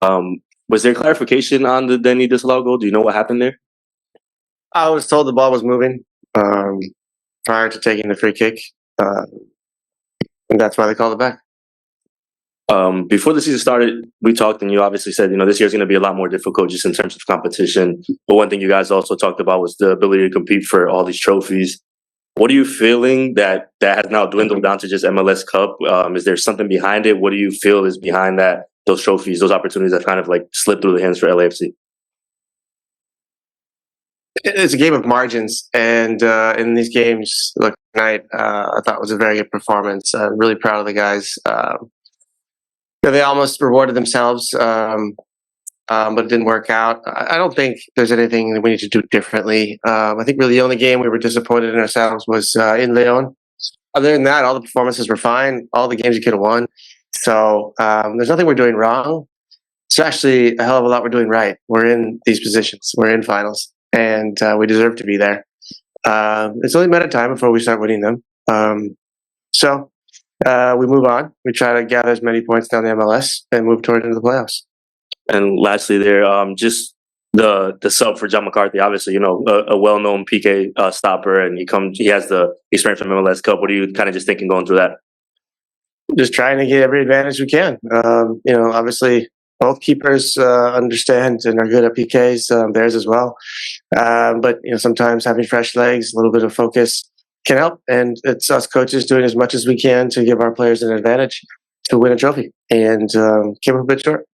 Was there clarification on the Denny disallowed goal? Do you know what happened there? I was told the ball was moving prior to taking the free kick, and that's why they called it back. Before the season started, we talked, and you obviously said, this year's going to be a lot more difficult just in terms of competition. But one thing you guys also talked about was the ability to compete for all these trophies. What are you feeling that has now dwindled down to just MLS Cup? Is there something behind it? What do you feel is behind that? Those trophies, those opportunities that kind of like slipped through the hands for LAFC? It's a game of margins, and in these games, look, tonight I thought was a very good performance. Really proud of the guys. They almost rewarded themselves, but it didn't work out. I don't think there's anything that we need to do differently. I think really the only game we were disappointed in ourselves was in Leon. Other than that, all the performances were fine. All the games you could have won. So there's nothing we're doing wrong. It's actually a hell of a lot we're doing right. We're in these positions. We're in finals, and we deserve to be there. It's only a matter of time before we start winning them. So we move on. We try to gather as many points down the MLS and move toward into the playoffs. And lastly, there, just the sub for John McCarthy. Obviously, a well-known PK stopper, and he has the experience from MLS Cup. What are you kind of just thinking going through that? Just trying to get every advantage we can. Obviously, both keepers understand and are good at PKs. Theirs as well. But sometimes having fresh legs, a little bit of focus can help. And it's us coaches doing as much as we can to give our players an advantage to win a trophy. And came up a bit short.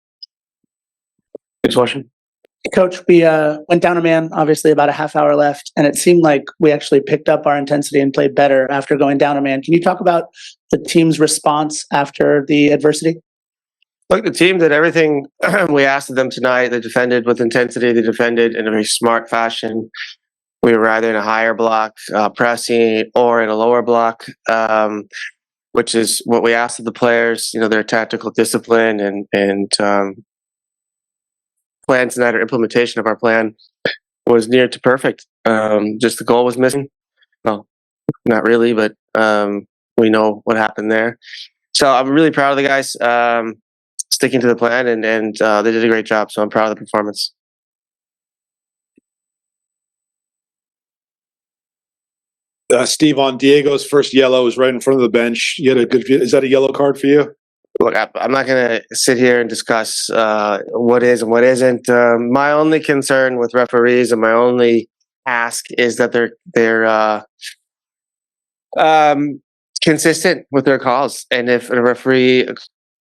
Thanks, Washington. Coach, we went down a man, obviously about a half hour left, and it seemed like we actually picked up our intensity and played better after going down a man. Can you talk about the team's response after the adversity? Look, the team did everything we asked of them tonight. They defended with intensity. They defended in a very smart fashion. We were either in a higher block, pressing, or in a lower block, which is what we asked of the players. Their tactical discipline and plan tonight, or implementation of our plan, was near to perfect. Just the goal was missing. Well, not really, but we know what happened there. So I'm really proud of the guys sticking to the plan, and they did a great job. So I'm proud of the performance. Steve, on Diego's first yellow was right in front of the bench. You had a good view. Is that a yellow card for you? Look, I'm not going to sit here and discuss what is and what isn't. My only concern with referees and my only ask is that they're consistent with their calls. And if a referee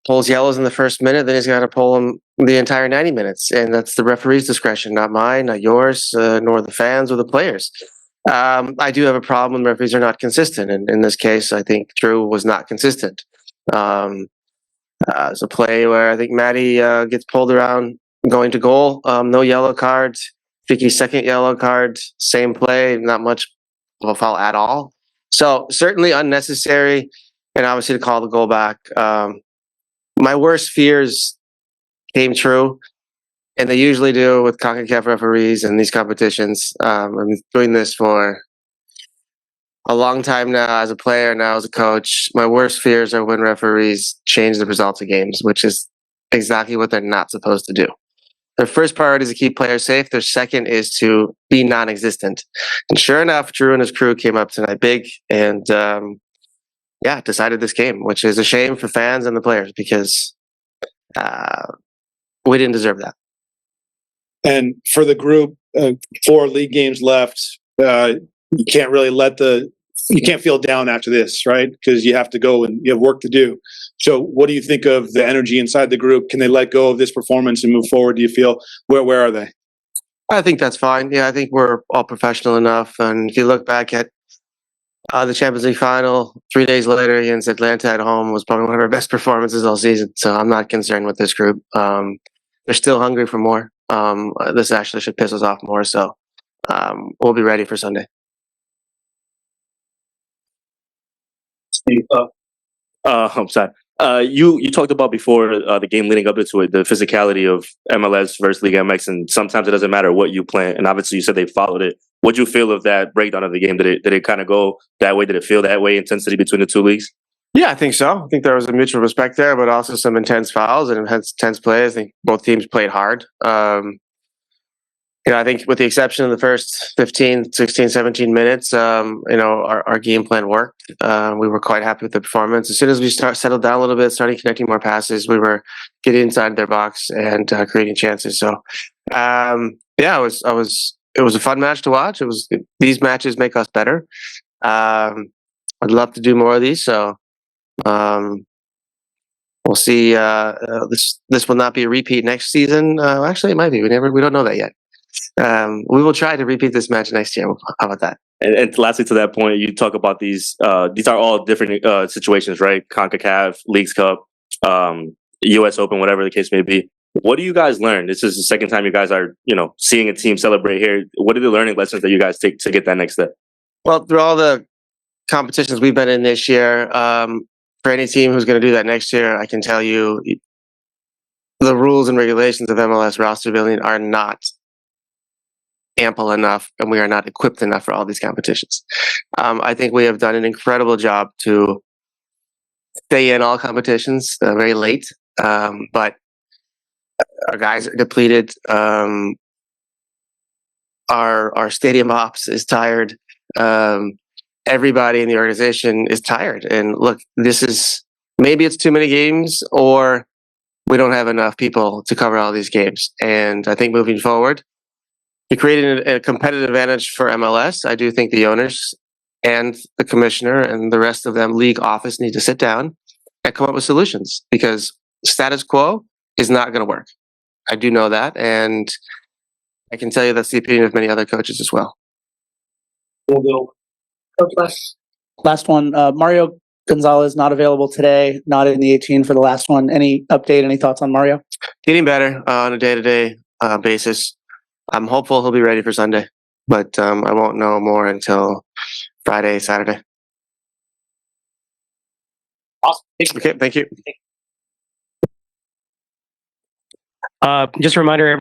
pulls yellows in the first minute, then he's got to pull them the entire 90 minutes. And that's the referee's discretion, not mine, not yours, nor the fans or the players. I do have a problem when referees are not consistent. And in this case, I think Drew was not consistent. It's a play where I think Maddie gets pulled around going to goal. No yellow card. Vicky's second yellow card. Same play. Not much of a foul at all. So certainly unnecessary. And obviously to call the goal back. My worst fears came true. And they usually do with CONCACAF referees and these competitions. I've been doing this for a long time now as a player, now as a coach. My worst fears are when referees change the results of games, which is exactly what they're not supposed to do. Their first priority is to keep players safe. Their second is to be non-existent. And sure enough, Drew and his crew came up tonight big and, decided this game, which is a shame for fans and the players because we didn't deserve that. And for the group, 4 league games left. You can't really you can't feel down after this, right? Because you have to go and you have work to do. So what do you think of the energy inside the group? Can they let go of this performance and move forward? Do you feel, where are they? I think that's fine. Yeah, I think we're all professional enough. And if you look back at the Champions League final 3 days later against Atlanta at home was probably one of our best performances all season. So I'm not concerned with this group. They're still hungry for more. This actually should piss us off more. So we'll be ready for Sunday. I'm sorry. You talked about before the game leading up into it, the physicality of MLS versus Liga MX, and sometimes it doesn't matter what you plan. And obviously, you said they followed it. What'd you feel of that breakdown of the game? Did it kind of go that way? Did it feel that way? Intensity between the two leagues? Yeah, I think so. I think there was a mutual respect there, but also some intense fouls and intense plays. I think both teams played hard. I think with the exception of the first 15, 16, 17 minutes, our game plan worked. We were quite happy with the performance. As soon as we settled down a little bit, started connecting more passes, we were getting inside their box and creating chances. So, it was a fun match to watch. These matches make us better. I'd love to do more of these. So, we'll see. This will not be a repeat next season. Actually, it might be. We don't know that yet. We will try to repeat this match next year. How about that? And lastly, to that point, you talk about these. These are all different situations, right? CONCACAF, Leagues Cup, U.S. Open, whatever the case may be. What do you guys learn? This is the second time you guys are, seeing a team celebrate here. What are the learning lessons that you guys take to get that next step? Well, through all the competitions we've been in this year, for any team who's going to do that next year, I can tell you the rules and regulations of MLS roster building are not ample enough, and we are not equipped enough for all these competitions. I think we have done an incredible job to stay in all competitions very late, but our guys are depleted. Our stadium ops is tired. Everybody in the organization is tired. And look, maybe it's too many games, or we don't have enough people to cover all these games. And I think moving forward, to create a competitive advantage for MLS, I do think the owners and the commissioner and the rest of them, league office, need to sit down and come up with solutions, because status quo is not going to work. I do know that, and I can tell you that's the opinion of many other coaches as well. Last one. Mario Gonzalez not available today, not in the 18 for the last one. Any update, any thoughts on Mario? Getting better on a day-to-day basis. I'm hopeful he'll be ready for Sunday, but I won't know more until Friday, Saturday. Awesome. Okay, thank you. Just a reminder,